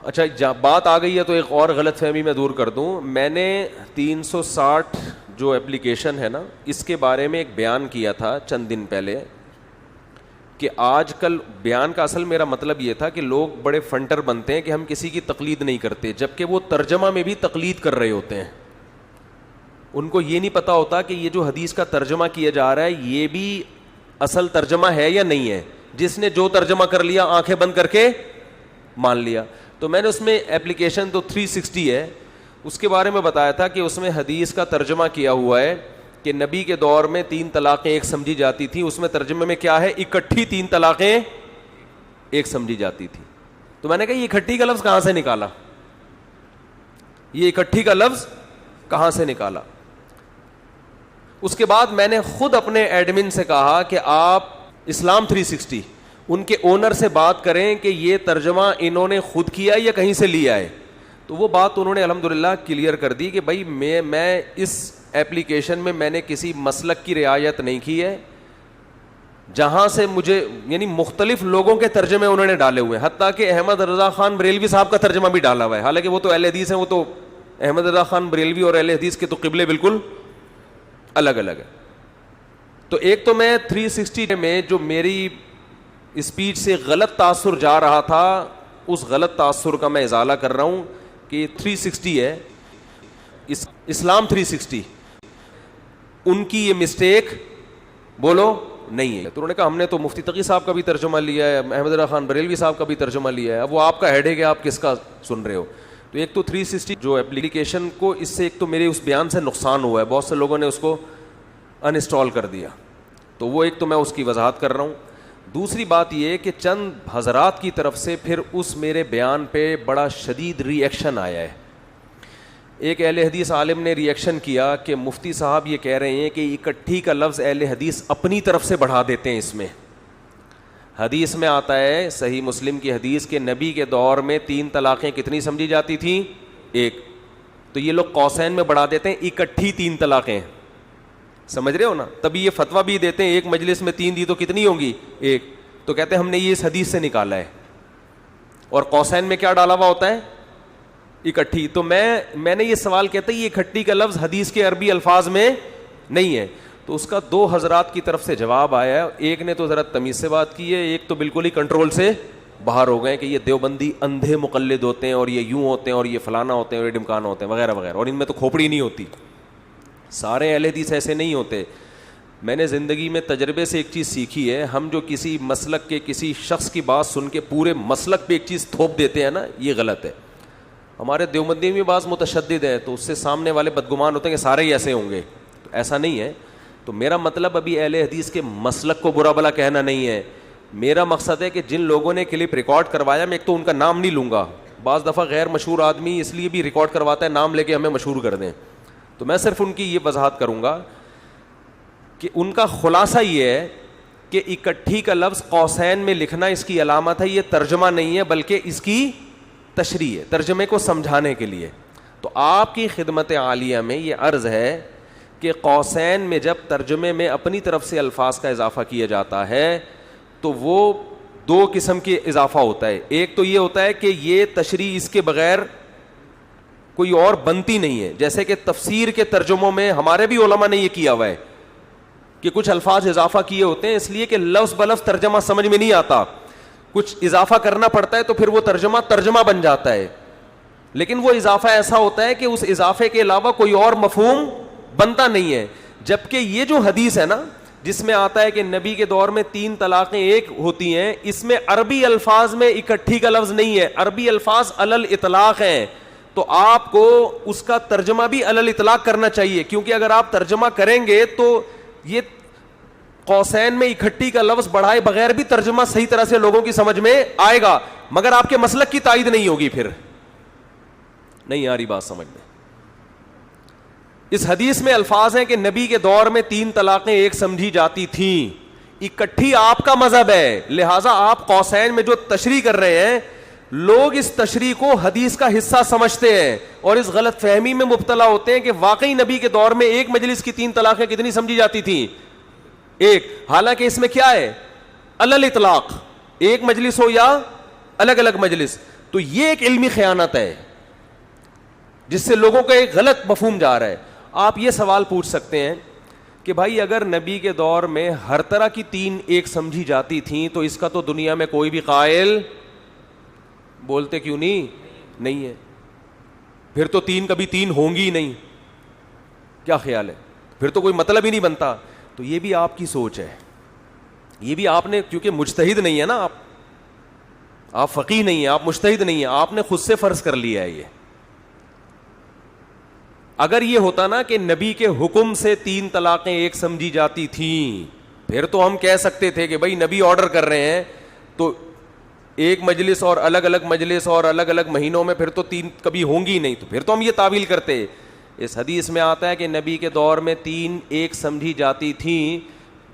اچھا بات آ گئی ہے تو ایک اور غلط فہمی میں دور کر دوں. میں نے 360 جو اپلیکیشن ہے نا اس کے بارے میں ایک بیان کیا تھا چند دن پہلے کہ آج کل بیان کا اصل میرا مطلب یہ تھا کہ لوگ بڑے فنٹر بنتے ہیں کہ ہم کسی کی تقلید نہیں کرتے, جبکہ وہ ترجمہ میں بھی تقلید کر رہے ہوتے ہیں. ان کو یہ نہیں پتا ہوتا کہ یہ جو حدیث کا ترجمہ کیا جا رہا ہے یہ بھی اصل ترجمہ ہے یا نہیں ہے. جس نے جو ترجمہ کر لیا آنکھیں بند کر کے مان لیا. تو میں نے اس میں ایپلیکیشن تو 360 ہے, اس کے بارے میں بتایا تھا کہ اس میں حدیث کا ترجمہ کیا ہوا ہے کہ نبی کے دور میں 3 طلاقیں ایک سمجھی جاتی تھیں. اس میں ترجمے میں کیا ہے, اکٹھی 3 طلاقیں ایک سمجھی جاتی تھی. تو میں نے کہا یہ اکٹھی کا لفظ کہاں سے نکالا, یہ اکٹھی کا لفظ کہاں سے نکالا. اس کے بعد میں نے خود اپنے ایڈمن سے کہا کہ آپ اسلام 360 ان کے اونر سے بات کریں کہ یہ ترجمہ انہوں نے خود کیا یا کہیں سے لیا ہے. تو وہ بات انہوں نے الحمدللہ کلیئر کر دی کہ بھائی میں اس ایپلیکیشن میں نے کسی مسلک کی رعایت نہیں کی ہے, جہاں سے مجھے یعنی مختلف لوگوں کے ترجمے انہوں نے ڈالے ہوئے ہیں, حتیٰ کہ احمد رضا خان بریلوی صاحب کا ترجمہ بھی ڈالا ہوا ہے. حالانکہ وہ تو اہل حدیث ہیں, وہ تو احمد رضا خان بریلوی اور اہل حدیث کے تو قبلے بالکل الگ الگ ہے. تو ایک تو میں 360 میں جو میری اسپیچ سے غلط تاثر جا رہا تھا اس غلط تاثر کا میں ازالہ کر رہا ہوں کہ 360 ہے, اسلام 360 ان کی یہ مسٹیک بولو نہیں ہے. تو انہوں نے کہا ہم نے تو مفتی تقی صاحب کا بھی ترجمہ لیا ہے, احمد رضا خان بریلوی صاحب کا بھی ترجمہ لیا ہے, اب وہ آپ کا ہیڈ ہے کہ آپ کس کا سن رہے ہو. تو ایک تو 360 جو اپلیکیشن کو اس سے ایک تو میرے اس بیان سے نقصان ہوا ہے, بہت سے لوگوں نے اس کو انسٹال کر دیا, تو وہ ایک تو میں اس کی وضاحت کر رہا ہوں. دوسری بات یہ کہ چند حضرات کی طرف سے پھر اس میرے بیان پہ بڑا شدید ری ایکشن آیا ہے. ایک اہل حدیث عالم نے ری ایکشن کیا کہ مفتی صاحب یہ کہہ رہے ہیں کہ اکٹھی کا لفظ اہل حدیث اپنی طرف سے بڑھا دیتے ہیں. اس میں حدیث میں آتا ہے صحیح مسلم کی حدیث کہ نبی کے دور میں 3 طلاقیں کتنی سمجھی جاتی تھیں, ایک. تو یہ لوگ قوسین میں بڑھا دیتے ہیں اکٹھی 3 طلاقیں, سمجھ رہے ہو نا. تبھی یہ فتویٰ بھی دیتے ہیں ایک مجلس میں 3 دی تو کتنی ہوں گی, ایک. تو کہتے ہیں ہم نے یہ اس حدیث سے نکالا ہے, اور قوسین میں کیا ڈالا ہوا ہوتا ہے, اکٹھی. تو میں نے یہ سوال کہتا ہے یہ اکٹھی کا لفظ حدیث کے عربی الفاظ میں نہیں ہے. تو اس کا 2 حضرات کی طرف سے جواب آیا ہے. ایک نے تو ذرا تمیز سے بات کی ہے, ایک تو بالکل ہی کنٹرول سے باہر ہو گئے کہ یہ دیوبندی اندھے مقلد ہوتے ہیں اور یہ یوں ہوتے ہیں اور یہ فلانا ہوتے ہیں اور یہ ڈمکانا ہوتے ہیں وغیرہ وغیرہ, اور ان میں تو کھوپڑی نہیں ہوتی. سارے اہل حدیث ایسے نہیں ہوتے. میں نے زندگی میں تجربے سے ایک چیز سیکھی ہے, ہم جو کسی مسلک کے کسی شخص کی بات سن کے پورے مسلک پہ ایک چیز تھوپ دیتے ہیں نا, یہ غلط ہے. ہمارے دیوبندی میں بعض متشدد ہیں تو اس سے سامنے والے بدگمان ہوتے ہیں کہ سارے ہی ایسے ہوں گے, تو ایسا نہیں ہے. تو میرا مطلب ابھی اہل حدیث کے مسلک کو برا بلا کہنا نہیں ہے. میرا مقصد ہے کہ جن لوگوں نے کلپ ریکارڈ کروایا, میں ایک تو ان کا نام نہیں لوں گا, بعض دفعہ غیر مشہور آدمی اس لیے بھی ریکارڈ کرواتا ہے نام لے کے ہمیں مشہور کر دیں, تو میں صرف ان کی یہ وضاحت کروں گا کہ ان کا خلاصہ یہ ہے کہ اکٹھی کا لفظ قوسین میں لکھنا اس کی علامت ہے, یہ ترجمہ نہیں ہے بلکہ اس کی تشریح ہے, ترجمے کو سمجھانے کے لیے. تو آپ کی خدمت عالیہ میں یہ عرض ہے کہ قوسین میں جب ترجمے میں اپنی طرف سے الفاظ کا اضافہ کیا جاتا ہے تو وہ 2 قسم کے اضافہ ہوتا ہے. ایک تو یہ ہوتا ہے کہ یہ تشریح اس کے بغیر کوئی اور بنتی نہیں ہے, جیسے کہ تفسیر کے ترجموں میں ہمارے بھی علماء نے یہ کیا ہوا ہے کہ کچھ الفاظ اضافہ کیے ہوتے ہیں اس لیے کہ لفظ بلفظ ترجمہ سمجھ میں نہیں آتا, کچھ اضافہ کرنا پڑتا ہے تو پھر وہ ترجمہ بن جاتا ہے. لیکن وہ اضافہ ایسا ہوتا ہے کہ اس اضافے کے علاوہ کوئی اور مفہوم بنتا نہیں ہے. جبکہ یہ جو حدیث ہے نا جس میں آتا ہے کہ نبی کے دور میں 3 طلاقیں ایک ہوتی ہیں, اس میں عربی الفاظ میں اکٹھی کا لفظ نہیں ہے, عربی الفاظ علل اطلاق ہیں. تو آپ کو اس کا ترجمہ بھی علل اطلاق کرنا چاہیے, کیونکہ اگر آپ ترجمہ کریں گے تو یہ قوسین میں اکٹھی کا لفظ بڑھائے بغیر بھی ترجمہ صحیح طرح سے لوگوں کی سمجھ میں آئے گا, مگر آپ کے مسلک کی تائید نہیں ہوگی. پھر نہیں آ رہی بات سمجھ میں. اس حدیث میں الفاظ ہیں کہ نبی کے دور میں 3 طلاقیں ایک سمجھی جاتی تھیں, اکٹھی آپ کا مذہب ہے, لہٰذا آپ قوسین میں جو تشریح کر رہے ہیں لوگ اس تشریح کو حدیث کا حصہ سمجھتے ہیں اور اس غلط فہمی میں مبتلا ہوتے ہیں کہ واقعی نبی کے دور میں ایک مجلس کی 3 طلاقیں کتنی سمجھی جاتی تھیں, ایک. حالانکہ اس میں کیا ہے, علل اطلاق, ایک مجلس ہو یا الگ الگ مجلس. تو یہ ایک علمی خیانت ہے جس سے لوگوں کا ایک غلط مفہوم جا رہا ہے. آپ یہ سوال پوچھ سکتے ہیں کہ بھائی اگر نبی کے دور میں ہر طرح کی تین ایک سمجھی جاتی تھیں تو اس کا تو دنیا میں کوئی بھی قائل بولتے کیوں نہیں ہے؟ پھر تو تین کبھی تین ہوں گی ہی نہیں. کیا خیال ہے؟ پھر تو کوئی مطلب ہی نہیں بنتا. تو یہ بھی آپ کی سوچ ہے, یہ بھی آپ نے, کیونکہ مجتہد نہیں ہے نا آپ فقیہ نہیں ہیں, آپ مجتہد نہیں ہیں, آپ نے خود سے فرض کر لیا ہے یہ. اگر یہ ہوتا نا کہ نبی کے حکم سے تین طلاقیں ایک سمجھی جاتی تھیں, پھر تو ہم کہہ سکتے تھے کہ بھائی نبی آرڈر کر رہے ہیں تو ایک مجلس اور الگ الگ مجلس اور الگ الگ مہینوں میں پھر تو تین کبھی ہوں گی نہیں, تو پھر تو ہم یہ تعویل کرتے. اس حدیث میں آتا ہے کہ نبی کے دور میں تین ایک سمجھی جاتی تھیں,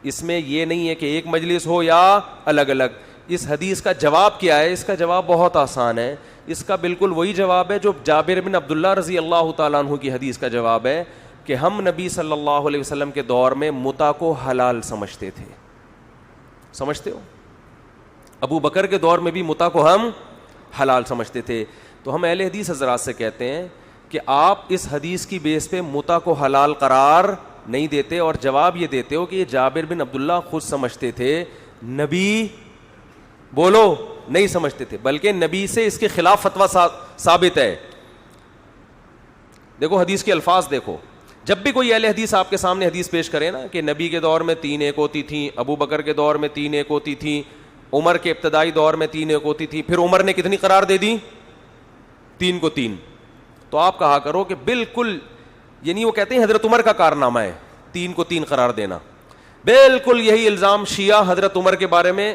اس میں یہ نہیں ہے کہ ایک مجلس ہو یا الگ الگ. اس حدیث کا جواب کیا ہے؟ اس کا جواب بہت آسان ہے. اس کا بالکل وہی جواب ہے جو جابر بن عبداللہ رضی اللہ تعالیٰ عنہ کی حدیث کا جواب ہے کہ ہم نبی صلی اللہ علیہ وسلم کے دور میں متع کو حلال سمجھتے تھے. سمجھتے ہو؟ ابو بکر کے دور میں بھی متع کو ہم حلال سمجھتے تھے. تو ہم اہل حدیث حضرات سے کہتے ہیں کہ آپ اس حدیث کی بیس پہ متع کو حلال قرار نہیں دیتے اور جواب یہ دیتے ہو کہ یہ جابر بن عبداللہ خود سمجھتے تھے, نبی بولو نہیں سمجھتے تھے, بلکہ نبی سے اس کے خلاف فتویٰ ثابت ہے. دیکھو حدیث کے الفاظ دیکھو, جب بھی کوئی اہل حدیث آپ کے سامنے حدیث پیش کرے نا کہ نبی کے دور میں تین ایک ہوتی تھیں, ابو بکر کے دور میں تین ایک ہوتی تھیں, عمر کے ابتدائی دور میں تین ایک ہوتی تھی, پھر عمر نے کتنی قرار دے دی؟ تین کو تین. تو آپ کہا کرو کہ بالکل, یعنی وہ کہتے ہیں حضرت عمر کا کارنامہ ہے تین کو تین قرار دینا. بالکل یہی الزام شیعہ حضرت عمر کے بارے میں,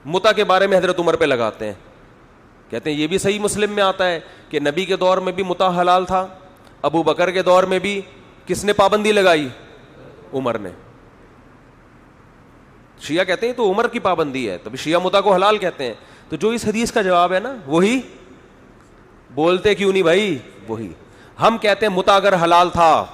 متع کے بارے میں حضرت عمر پہ لگاتے ہیں. کہتے ہیں یہ بھی صحیح مسلم میں آتا ہے کہ نبی کے دور میں بھی متع حلال تھا, ابو بکر کے دور میں بھی کس نے پابندی لگائی؟ عمر نے. شیعہ کہتے ہیں تو عمر کی پابندی ہے, تبھی شیعہ متع کو حلال کہتے ہیں. تو جو اس حدیث کا جواب ہے نا وہی بولتے کیوں نہیں بھائی؟ وہی ہم کہتے ہیں متع اگر حلال تھا,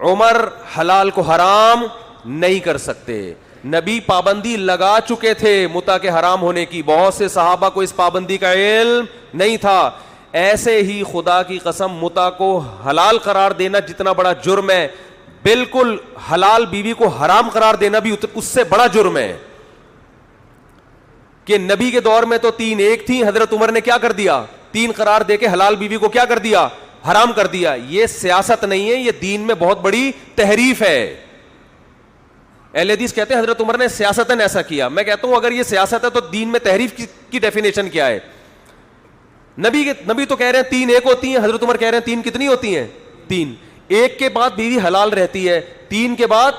عمر حلال کو حرام نہیں کر سکتے, نبی پابندی لگا چکے تھے متع کے حرام ہونے کی, بہت سے صحابہ کو اس پابندی کا علم نہیں تھا. ایسے ہی خدا کی قسم متع کو حلال قرار دینا جتنا بڑا جرم ہے, بالکل حلال بیوی کو حرام قرار دینا بھی اس سے بڑا جرم ہے. کہ نبی کے دور میں تو تین ایک تھی, حضرت عمر نے کیا کر دیا؟ تین قرار دے کے حلال بیوی کو کیا کر دیا؟ حرام کر دیا. یہ سیاست نہیں ہے, یہ دین میں بہت بڑی تحریف ہے. اہل حدیث کہتے ہیں حضرت عمر نے سیاستاً ایسا کیا. میں کہتا ہوں اگر یہ سیاست ہے تو دین میں تحریف کی ڈیفینیشن کیا ہے؟ نبی تو کہہ رہے ہیں تین ایک ہوتی ہیں, حضرت عمر کہہ رہے ہیں تین کتنی ہوتی ہیں؟ تین. ایک کے بعد بیوی حلال رہتی ہے, تین کے بعد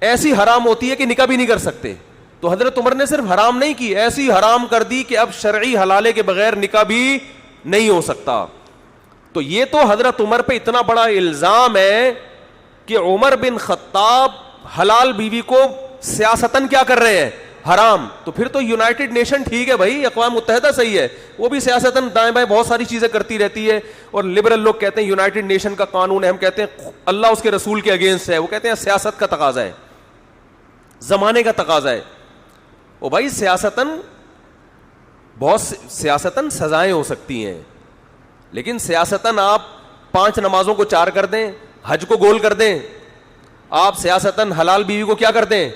ایسی حرام ہوتی ہے کہ نکاح بھی نہیں کر سکتے. تو حضرت عمر نے صرف حرام نہیں کی, ایسی حرام کر دی کہ اب شرعی حلالے کے بغیر نکاح بھی نہیں ہو سکتا. تو یہ تو حضرت عمر پہ اتنا بڑا الزام ہے کہ عمر بن خطاب حلال بیوی کو سیاستاً کیا کر رہے ہیں؟ حرام. تو پھر تو یونائٹڈ نیشن ٹھیک ہے بھائی, اقوام متحدہ صحیح ہے, وہ بھی سیاستاً دائیں بائیں بہت ساری چیزیں کرتی رہتی ہے. اور لبرل لوگ کہتے ہیں یونائٹڈ نیشن کا قانون ہے, ہم کہتے ہیں اللہ اس کے رسول کے اگینسٹ ہے, وہ کہتے ہیں سیاست کا تقاضا ہے, زمانے کا تقاضا ہے. او بھائی سیاستاً بہت سیاستاً سزائیں ہو سکتی ہیں, لیکن سیاستاً آپ 5 نمازوں کو 4 کر دیں, حج کو گول کر دیں, آپ سیاستاً حلال بیوی کو کیا کر دیں؟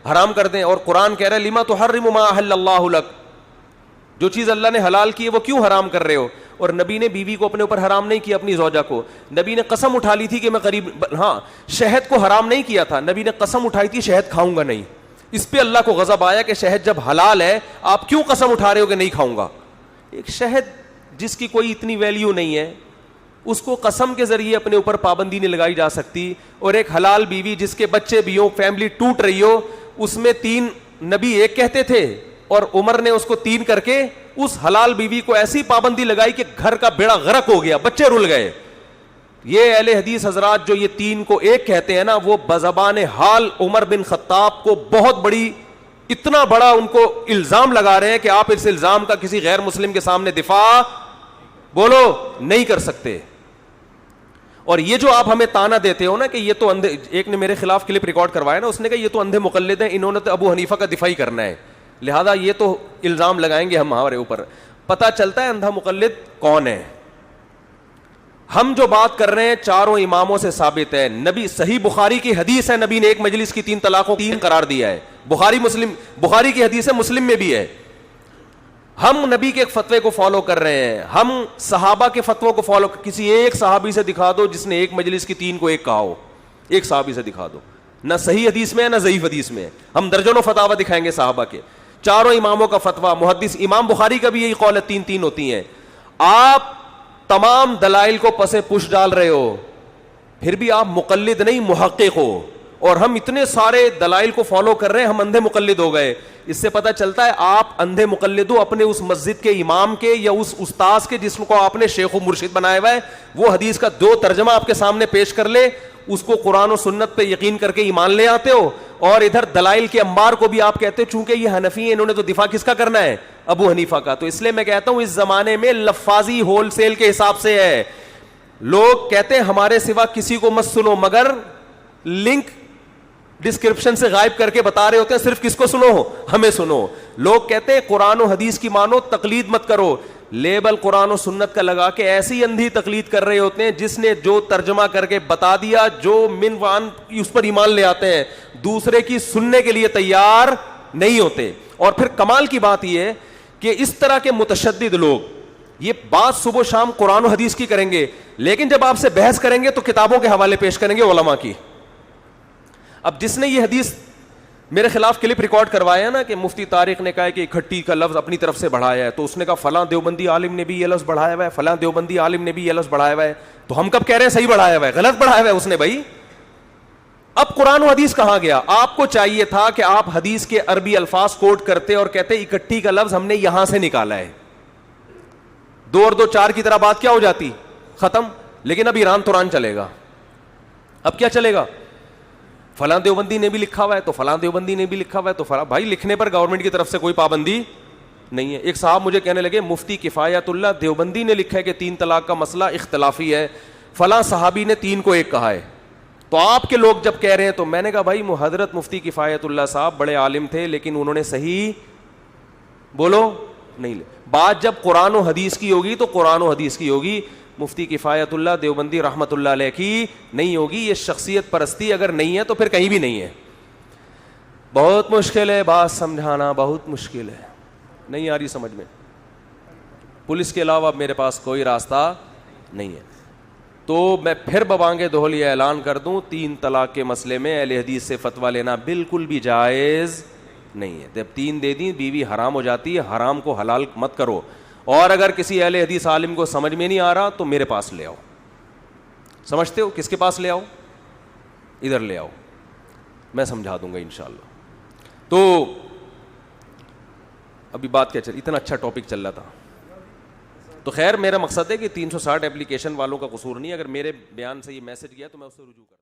حرام کر دیں. اور قرآن کہہ رہا ہے لما تحرم ما احل اللہ لک, جو چیز اللہ نے حلال کی ہے وہ کیوں حرام کر رہے ہو؟ اور نبی نے بیوی کو اپنے اوپر حرام نہیں کیا, اپنی زوجہ کو. نبی نے قسم اٹھا لی تھی کہ میں قریب, ہاں شہد کو حرام نہیں کیا تھا, نبی نے قسم اٹھائی تھی شہد کھاؤں گا نہیں. اس پہ اللہ کو غضب آیا کہ شہد جب حلال ہے آپ کیوں قسم اٹھا رہے ہو کہ نہیں کھاؤں گا؟ ایک شہد جس کی کوئی اتنی ویلیو نہیں ہے اس کو قسم کے ذریعے اپنے اوپر پابندی نہیں لگائی جا سکتی. اور ایک حلال بیوی جس کے بچے بھی ہوں, فیملی ٹوٹ رہی ہو, اس میں 3 نبی ایک کہتے تھے اور عمر نے اس کو 3 کر کے اس حلال بیوی کو ایسی پابندی لگائی کہ گھر کا بیڑا غرق ہو گیا, بچے رل گئے. یہ اہل حدیث حضرات جو یہ 3 کو ایک کہتے ہیں نا, وہ بزبان حال عمر بن خطاب کو بہت بڑی, اتنا بڑا ان کو الزام لگا رہے ہیں کہ آپ اس الزام کا کسی غیر مسلم کے سامنے دفاع بولو نہیں کر سکتے. اور یہ جو آپ ہمیں تانا دیتے ہو نا کہ یہ تو اندھے, ایک نے میرے خلاف کلپ ریکارڈ کروایا نا, اس نے کہا یہ تو اندھے مقلد ہیں, انہوں نے تو ابو حنیفہ کا دفاع ہی کرنا ہے, لہذا یہ تو الزام لگائیں گے ہم ہمارے اوپر. پتہ چلتا ہے اندھا مقلد کون ہے. ہم جو بات کر رہے ہیں چاروں اماموں سے ثابت ہے. نبی صحیح بخاری کی حدیث ہے, نبی نے ایک مجلس کی 3 طلاقوں 3 قرار دیا ہے. بخاری کی حدیث ہے, مسلم میں بھی ہے. ہم نبی کے ایک فتوے کو فالو کر رہے ہیں, ہم صحابہ کے فتووں کو فالو. کسی ایک صحابی سے دکھا دو جس نے ایک مجلس کی 3 کو ایک کہا ہو, ایک صحابی سے دکھا دو. نہ صحیح حدیث میں ہے نہ ضعیف حدیث میں ہے. ہم درجنوں فتاوا دکھائیں گے صحابہ کے. چاروں اماموں کا فتویٰ, محدث امام بخاری کا بھی یہی قول ہے, 3 ہوتی ہیں. آپ تمام دلائل کو پسے پش ڈال رہے ہو, پھر بھی آپ مقلد نہیں محقق ہو. اور ہم اتنے سارے دلائل کو فالو کر رہے ہیں, ہم اندھے مقلد ہو گئے. اس سے پتہ چلتا ہے آپ اندھے مقلد ہو اپنے اس مسجد کے امام کے یا اس استاذ کے جس کو آپ نے شیخ و مرشد بنایا ہوا ہے. وہ حدیث کا 2 ترجمہ آپ کے سامنے پیش کر لے, اس کو قرآن و سنت پہ یقین کر کے ایمان لے آتے ہو, اور ادھر دلائل کے انبار کو بھی آپ کہتے ہو چونکہ یہ حنفی ہیں, انہوں نے تو دفاع کس کا کرنا ہے؟ ابو حنیفہ کا. تو اس لیے میں کہتا ہوں اس زمانے میں لفاظی ہول سیل کے حساب سے ہے. لوگ کہتے ہیں ہمارے سوا کسی کو مت سنو, مگر لنک ڈسکرپشن سے غائب کر کے بتا رہے ہوتے ہیں صرف کس کو سنو؟ ہمیں سنو. لوگ کہتے ہیں قرآن و حدیث کی مانو, تقلید مت کرو. لیبل قرآن و سنت کا لگا کے ایسی اندھی تقلید کر رہے ہوتے ہیں جس نے جو ترجمہ کر کے بتا دیا, جو من وان اس پر ایمان لے آتے ہیں, دوسرے کی سننے کے لیے تیار نہیں ہوتے. اور پھر کمال کی بات یہ ہے کہ اس طرح کے متشدد لوگ یہ بات صبح و شام قرآن و حدیث کی کریں گے, لیکن جب آپ سے بحث کریں گے تو کتابوں کے حوالے پیش کریں گے علماء کی. اب جس نے یہ حدیث میرے خلاف کلپ ریکارڈ کروایا نا کہ مفتی طارق نے کہا کہ اکٹھی کا لفظ اپنی طرف سے بڑھایا ہے, تو اس نے کہا فلاں دیوبندی عالم نے بھی یہ لفظ بڑھایا ہوا ہے, فلاں دیوبندی عالم نے بھی یہ لفظ بڑھایا ہوا ہے. تو ہم کب کہہ رہے ہیں صحیح بڑھایا ہوا ہے؟ غلط بڑھایا ہوا ہے اس نے بھائی. اب قرآن و حدیث کہاں گیا؟ آپ کو چاہیے تھا کہ آپ حدیث کے عربی الفاظ کوٹ کرتے اور کہتے اکٹھی کا لفظ ہم نے یہاں سے نکالا ہے. 2 اور 2 4 کی طرح بات کیا ہو جاتی؟ ختم. لیکن اب ایران توران چلے گا. اب کیا چلے گا؟ فلاں دیوبندی نے بھی لکھا ہوا ہے تو فلاں دیوبندی نے بھی لکھا ہوا ہے تو فلاں. بھائی لکھنے پر گورنمنٹ کی طرف سے کوئی پابندی نہیں ہے. ایک صاحب مجھے کہنے لگے مفتی کفایت اللہ دیوبندی نے لکھا ہے کہ 3 طلاق کا مسئلہ اختلافی ہے, فلاں صحابی نے 3 کو 1 کہا ہے, تو آپ کے لوگ جب کہہ رہے ہیں. تو میں نے کہا بھائی حضرت مفتی کفایت اللہ صاحب بڑے عالم تھے, لیکن انہوں نے صحیح بولو نہیں لے. بات جب قرآن و حدیث کی ہوگی تو قرآن و حدیث کی ہوگی. مفتی کفایت اللہ دیوبندی رحمت اللہ علیہ کی نہیں ہوگی. یہ شخصیت پرستی اگر نہیں ہے تو پھر کہیں بھی نہیں ہے. بہت مشکل ہے بات سمجھانا, بہت مشکل ہے, نہیں آ رہی سمجھ میں. پولیس کے علاوہ میرے پاس کوئی راستہ نہیں ہے. تو میں پھر ببانگے دہل یہ اعلان کر دوں, 3 طلاق کے مسئلے میں اہل حدیث سے فتویٰ لینا بالکل بھی جائز نہیں ہے. جب 3 دے دیں بیوی حرام ہو جاتی ہے, حرام کو حلال مت کرو. اور اگر کسی اہل حدیث عالم کو سمجھ میں نہیں آ رہا تو میرے پاس لے آؤ. سمجھتے ہو کس کے پاس لے آؤ؟ ادھر لے آؤ, میں سمجھا دوں گا انشاءاللہ. تو ابھی بات کیا چل, اتنا اچھا ٹاپک چل رہا تھا. تو خیر میرا مقصد ہے کہ 360 اپلیکیشن والوں کا قصور نہیں. اگر میرے بیان سے یہ میسج گیا تو میں اس سے رجوع کروں.